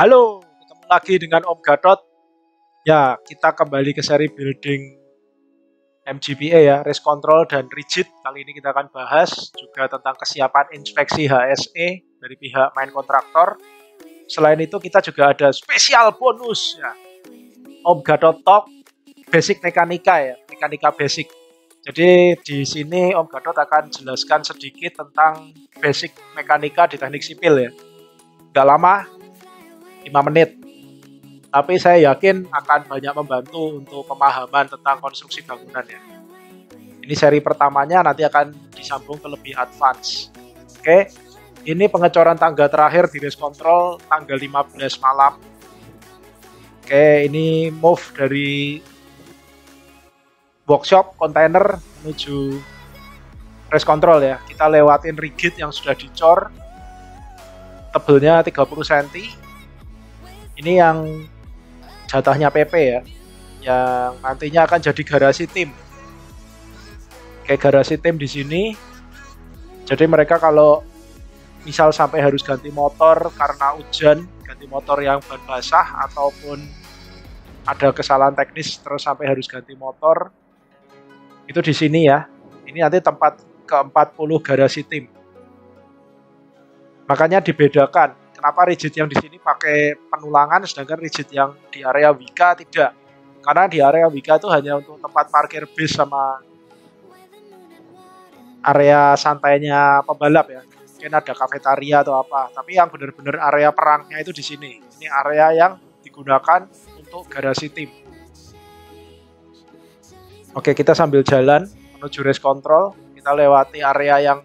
Halo, ketemu lagi dengan Om Gatot. Ya, kita kembali ke seri building MGPA ya, Race Control dan Rigid. Kali ini kita akan bahas juga tentang kesiapan inspeksi HSE dari pihak main kontraktor. Selain itu kita juga ada spesial bonus ya, Om Gatot Talk Basic Mekanika ya, Mekanika Basic. Jadi di sini Om Gatot akan jelaskan sedikit tentang basic mekanika di teknik sipil ya. Gak lama, 5 menit. Tapi saya yakin akan banyak membantu untuk pemahaman tentang konstruksi bangunan ya. Ini seri pertamanya, nanti akan disambung ke lebih advance. Oke, ini pengecoran tangga terakhir di race control tanggal 15 malam. Oke, ini move dari workshop kontainer menuju race control ya. Kita lewatin rigid yang sudah dicor, tebelnya 30 cm. Ini yang jatahnya PP ya, yang nantinya akan jadi garasi tim. Kayak garasi tim di sini. Jadi mereka kalau misal sampai harus ganti motor karena hujan, ganti motor yang ban basah ataupun ada kesalahan teknis terus sampai harus ganti motor, itu di sini ya. Ini nanti tempat ke-40 garasi tim. Makanya dibedakan. Kenapa rigid yang di sini pakai penulangan, sedangkan rigid yang di area Wika tidak? Karena di area Wika itu hanya untuk tempat parkir bis sama area santainya pembalap ya. Mungkin ada kafetaria atau apa. Tapi yang benar-benar area perangnya itu di sini. Ini area yang digunakan untuk garasi tim. Oke, kita sambil jalan menuju race control. Kita lewati area yang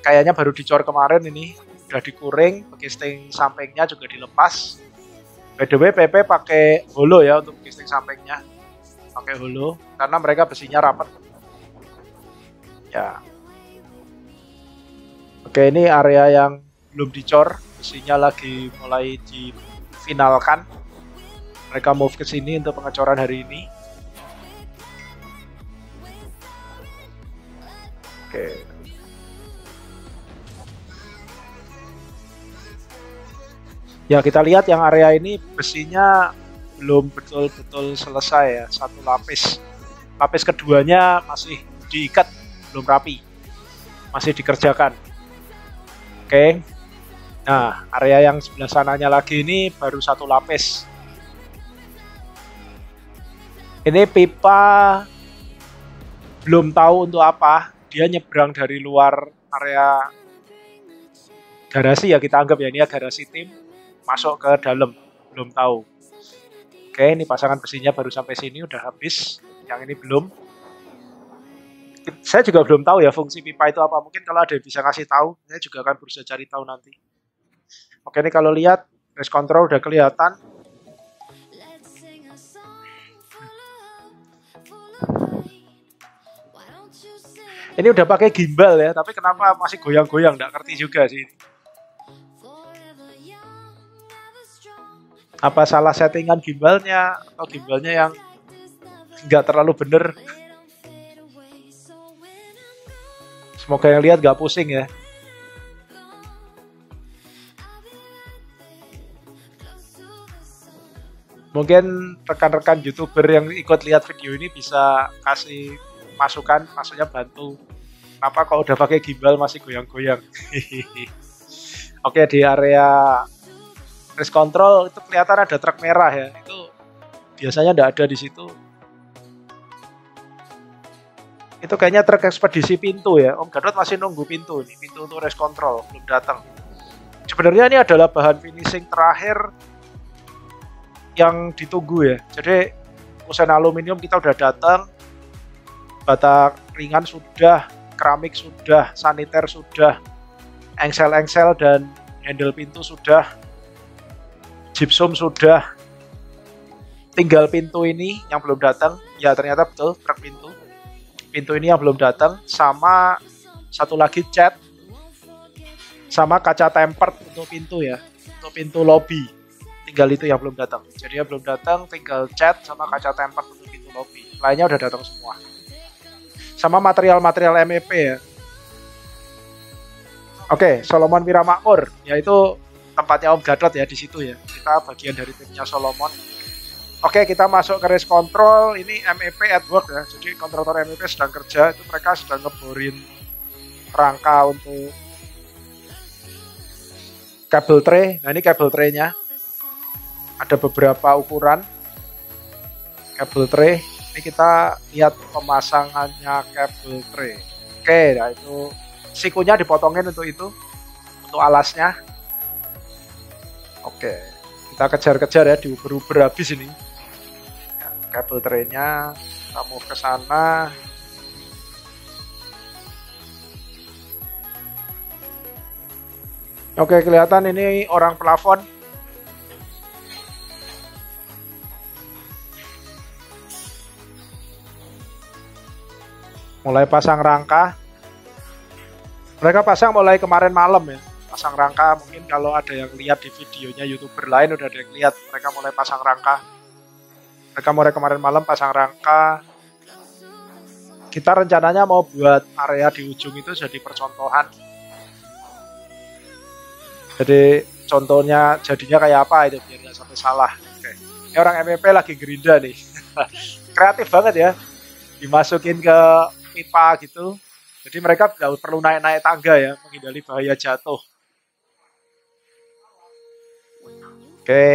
kayaknya baru dicor kemarin ini. Udah dikuring, casting sampingnya juga dilepas. By the way, PP pakai holo ya untuk casting sampingnya, pakai holo karena mereka besinya rapat. Ya. Oke, ini area yang belum dicor, besinya lagi mulai difinalkan. Mereka move ke sini untuk pengecoran hari ini. Oke. Ya, kita lihat yang area ini besinya belum betul-betul selesai ya, satu lapis. Lapis keduanya masih diikat, belum rapi, masih dikerjakan. Oke. Nah, area yang sebelah sananya lagi ini baru satu lapis. Ini pipa belum tahu untuk apa, dia nyebrang dari luar area garasi ya, kita anggap ya ini ya garasi tim, masuk ke dalam, belum tahu. Oke, ini pasangan besinya baru sampai sini, udah habis. Yang ini belum. Saya juga belum tahu ya fungsi pipa itu apa. Mungkin kalau ada yang bisa ngasih tahu, saya juga akan berusaha cari tahu nanti. Oke, ini kalau lihat race control udah kelihatan. Ini udah pakai gimbal ya, tapi kenapa masih goyang-goyang? Nggak ngerti juga sih. Apa salah settingan gimbalnya atau gimbalnya yang nggak terlalu bener. Semoga yang lihat nggak pusing ya. Mungkin rekan-rekan YouTuber yang ikut lihat video ini bisa kasih masukan, maksudnya bantu. Kenapa kalau udah pakai gimbal masih goyang-goyang? Oke, di area race control itu kelihatan ada truk merah ya, itu biasanya nggak ada di situ. Itu kayaknya truk ekspedisi pintu ya. Om Gatot masih nunggu pintu nih, pintu untuk race control belum datang. Sebenarnya ini adalah bahan finishing terakhir yang ditunggu ya. Jadi kusen aluminium kita udah datang, bata ringan sudah, keramik sudah, saniter sudah, engsel-engsel dan handle pintu sudah, gypsum sudah, tinggal pintu ini yang belum datang. Ya ternyata betul, truk pintu ini yang belum datang, sama satu lagi cat sama kaca tempered untuk pintu ya, untuk pintu lobby. Tinggal itu yang belum datang. Jadi yang belum datang tinggal cat sama kaca tempered untuk pintu lobby. Lainnya udah datang semua. Sama material-material MEP ya. Oke, Solomon Wiramakmur, yaitu tempatnya Om Gatot ya di situ ya. Kita bagian dari timnya Solomon. Oke, kita masuk ke race control. Ini MEP at work ya. Jadi kontraktor MEP sedang kerja. Itu mereka sedang ngeborin rangka untuk kabel tray. Nah, ini kabel tray-nya. Ada beberapa ukuran kabel tray. Ini kita lihat pemasangannya kabel tray. Oke, nah itu sikunya dipotongin untuk itu, untuk alasnya. Oke, kita kejar-kejar ya, diuber-uber habis ini. Ya, kabel tray-nya, kita mau ke sana. Oke, kelihatan ini orang plafon. Mulai pasang rangka. Mereka pasang mulai kemarin malam ya. Pasang rangka, mungkin kalau ada yang lihat di videonya YouTuber lain udah ada yang lihat mereka mulai pasang rangka. Mereka mulai kemarin malam pasang rangka. Kita rencananya mau buat area di ujung itu jadi percontohan. Jadi contohnya jadinya kayak apa itu biar nggak sampai salah. Oke. Ini orang MEP lagi gerinda nih. Kreatif banget ya. Dimasukin ke pipa gitu. Jadi mereka tidak perlu naik-naik tangga ya, menghindari bahaya jatuh. Oke.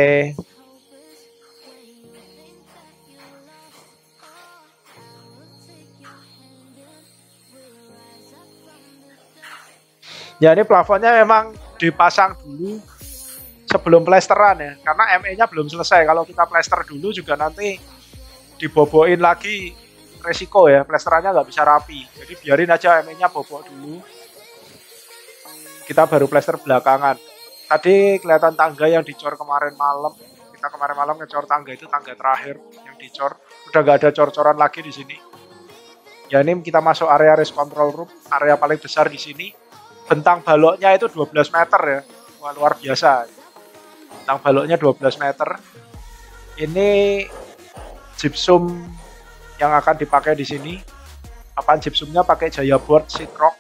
Ya ini plafonnya memang dipasang dulu sebelum plesteran ya, karena ME-nya belum selesai. Kalau kita plester dulu juga nanti diboboin lagi, resiko ya, plesterannya nggak bisa rapi. Jadi biarin aja ME-nya bobok dulu. Kita baru plester belakangan. Tadi kelihatan tangga yang dicor kemarin malam. Kita kemarin malam ngecor tangga itu tangga terakhir yang dicor. Udah nggak ada cor-coran lagi di sini. Ya ini kita masuk area race control room, area paling besar di sini. Bentang baloknya itu 12 meter ya. Wah, luar biasa. Bentang baloknya 12 meter. Ini gypsum yang akan dipakai di sini. Papan gypsumnya pakai Jaya Board Sheetrock.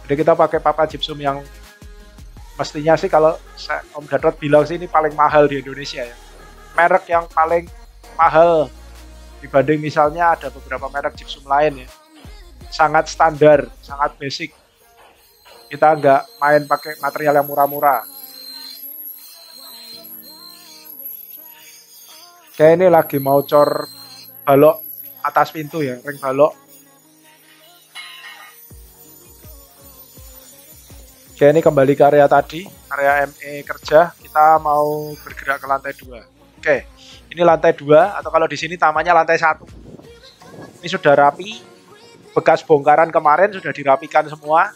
Jadi kita pakai papan gypsum yang mestinya sih kalau Om Gatot bilang sih ini paling mahal di Indonesia ya. Merek yang paling mahal dibanding misalnya ada beberapa merek gypsum lain ya. Sangat standar, sangat basic. Kita nggak main pakai material yang murah-murah. Kayak ini lagi mau cor balok atas pintu ya, ring balok. Oke, ini kembali ke area tadi, area ME kerja. Kita mau bergerak ke lantai 2. Oke, ini lantai 2 atau kalau di sini namanya lantai 1. Ini sudah rapi. Bekas bongkaran kemarin sudah dirapikan semua.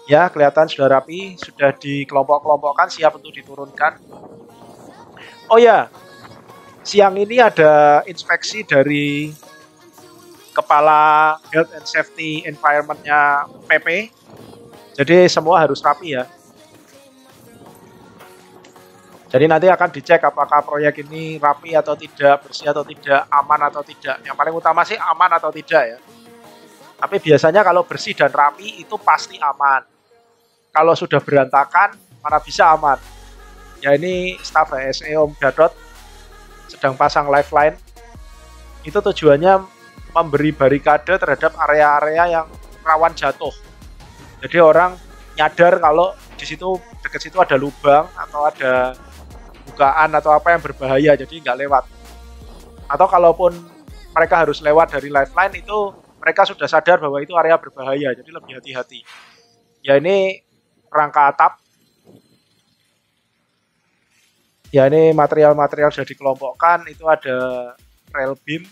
Ya, kelihatan sudah rapi, sudah dikelompok-kelompokkan, siap untuk diturunkan. Oh ya, siang ini ada inspeksi dari Kepala Health and Safety Environment-nya PP. Jadi semua harus rapi ya. Jadi nanti akan dicek apakah proyek ini rapi atau tidak, bersih atau tidak, aman atau tidak. Yang paling utama sih aman atau tidak ya. Tapi biasanya kalau bersih dan rapi itu pasti aman. Kalau sudah berantakan, mana bisa aman. Ya ini staf HSE Om Gatot sedang pasang lifeline. Itu tujuannya memberi barikade terhadap area-area yang rawan jatuh. Jadi orang nyadar kalau di situ dekat situ ada lubang atau ada bukaan atau apa yang berbahaya, jadi nggak lewat. Atau kalaupun mereka harus lewat dari lifeline itu mereka sudah sadar bahwa itu area berbahaya, jadi lebih hati-hati. Ya ini rangka atap. Ya ini material-material sudah dikelompokkan, itu ada rail beam,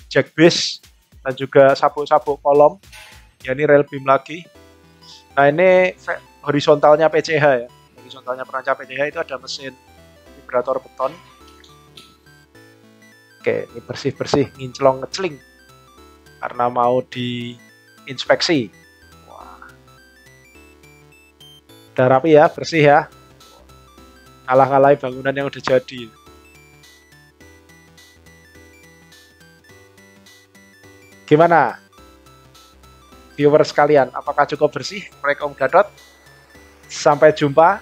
jack base, dan juga sabuk-sabuk kolom. Ya ini rail beam lagi. Nah ini horizontalnya PCH ya, horizontalnya perancang PCH itu ada mesin vibrator beton. Oke, ini bersih-bersih, nginclong ngeceling karena mau diinspeksi. Wah. Udah rapi ya, bersih ya. Kalah-kalahin bangunan yang udah jadi. Gimana? Viewers sekalian, apakah cukup bersih proyek Om Gatot? Sampai jumpa.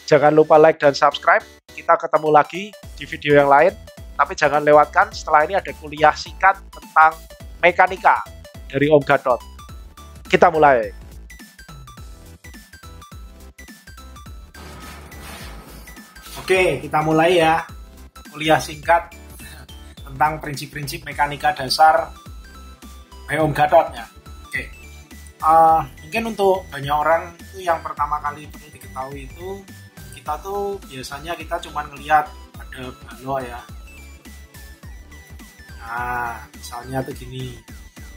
Jangan lupa like dan subscribe. Kita ketemu lagi di video yang lain. Tapi jangan lewatkan, setelah ini ada kuliah singkat tentang mekanika dari Om Gatot. Kita mulai. Oke, kita mulai ya. Kuliah singkat tentang prinsip-prinsip mekanika dasar Om Gatot ya. Oke. Mungkin untuk banyak orang itu yang pertama kali perlu diketahui itu, kita tuh biasanya kita cuma ngelihat ada balok ya. Nah, misalnya tuh gini,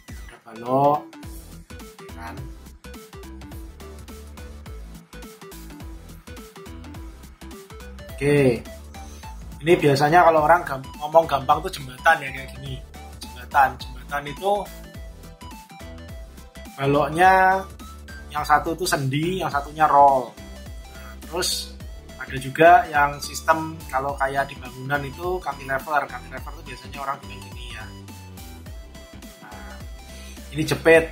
ada balok, kan? Oke, ini biasanya kalau orang ngomong gampang tuh jembatan ya, kayak gini. Jembatan itu baloknya yang satu tuh sendi, yang satunya roll. Nah, terus ada juga yang sistem kalau kayak di bangunan itu cantilever. Cantilever tuh biasanya orang bilang gini ya. Nah, ini jepit,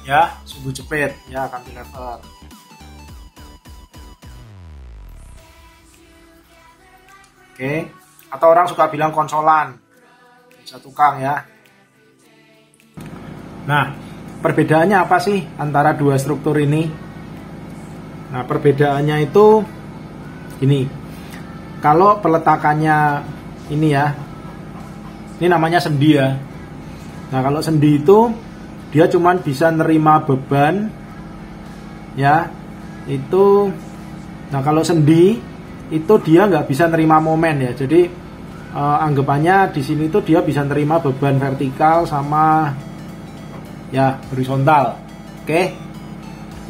ya, sumbu jepit, ya, cantilever. Oke, atau orang suka bilang konsolan, bisa tukang ya. Nah, perbedaannya apa sih antara dua struktur ini? Nah, perbedaannya itu ini. Kalau peletakannya ini ya, ini namanya sendi ya. Nah, kalau sendi itu dia cuman bisa nerima beban ya. Itu, nah kalau sendi itu dia nggak bisa nerima momen ya. Jadi anggapannya di sini tuh dia bisa nerima beban vertikal sama ya horizontal. Oke.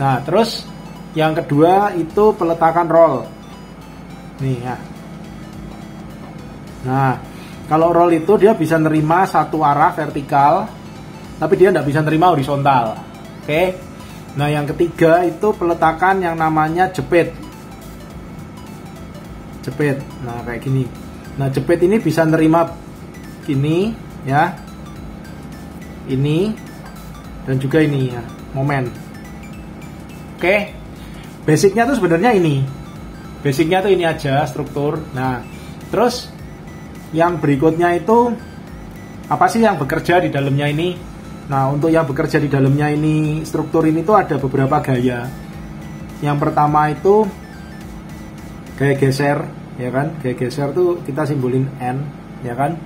Nah, terus yang kedua itu peletakan roll. Nih ya. Nah, kalau roll itu dia bisa nerima satu arah vertikal, tapi dia nggak bisa nerima horizontal. Oke. Nah, yang ketiga itu peletakan yang namanya jepit. Jepit. Nah, kayak gini. Nah, jepit ini bisa nerima gini ya. Ini dan juga ini ya, momen. Oke. Basicnya tuh sebenarnya ini. Basicnya tuh ini aja struktur. Nah, terus yang berikutnya itu apa sih yang bekerja di dalamnya ini? Nah, untuk yang bekerja di dalamnya ini, struktur ini tuh ada beberapa gaya. Yang pertama itu gaya geser, ya kan? Gaya geser tuh kita simbolin N, ya kan?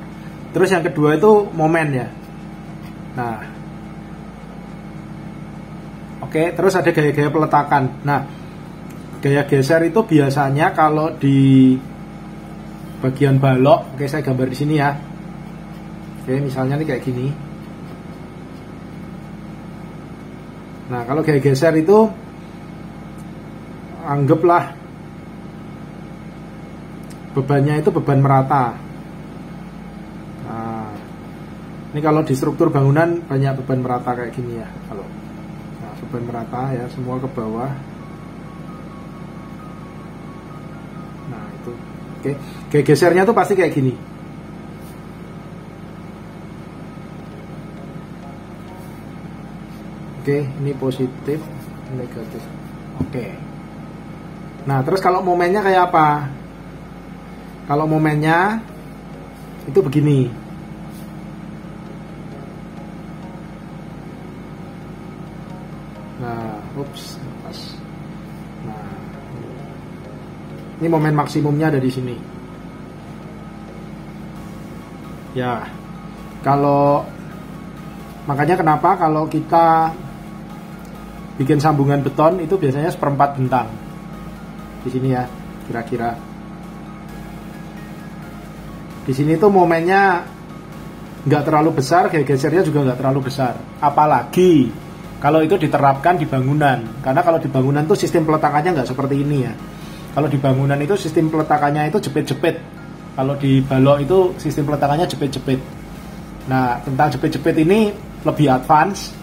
Terus yang kedua itu momen ya. Nah, oke, terus ada gaya-gaya peletakan. Nah, gaya geser itu biasanya kalau di bagian balok, oke saya gambar di sini ya. Oke, misalnya nih kayak gini. Nah, kalau gaya geser itu anggaplah bebannya itu beban merata. Nah, ini kalau di struktur bangunan banyak beban merata kayak gini ya. Kalau nah, beban merata ya, semua ke bawah. Nah, itu. Oke, gaya gesernya tuh pasti kayak gini. Oke, ini positif, negatif. Oke. Nah, terus kalau momennya kayak apa? Kalau momennya itu begini. Nah, ups, pas. Nah, ini momen maksimumnya ada di sini. Ya, kalau makanya kenapa kalau kita bikin sambungan beton itu biasanya seperempat bentang di sini ya, kira-kira. Di sini tuh momennya nggak terlalu besar, gaya gesernya juga nggak terlalu besar. Apalagi kalau itu diterapkan di bangunan, karena kalau di bangunan tuh sistem peletakannya nggak seperti ini ya. Kalau di bangunan itu sistem peletakannya itu jepit-jepit. Kalau di balok itu sistem peletakannya jepit-jepit. Nah, tentang jepit-jepit ini lebih advance.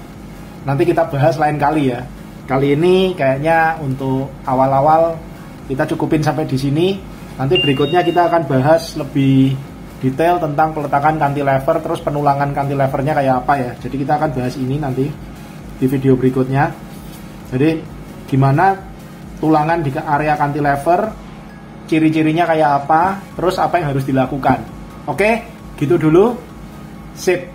Nanti kita bahas lain kali ya. Kali ini kayaknya untuk awal-awal kita cukupin sampai di sini. Nanti berikutnya kita akan bahas lebih detail tentang peletakan cantilever, terus penulangan cantilevernya kayak apa ya. Jadi kita akan bahas ini nanti di video berikutnya. Jadi gimana tulangan di area cantilever, ciri-cirinya kayak apa, terus apa yang harus dilakukan. Oke, gitu dulu. Sip.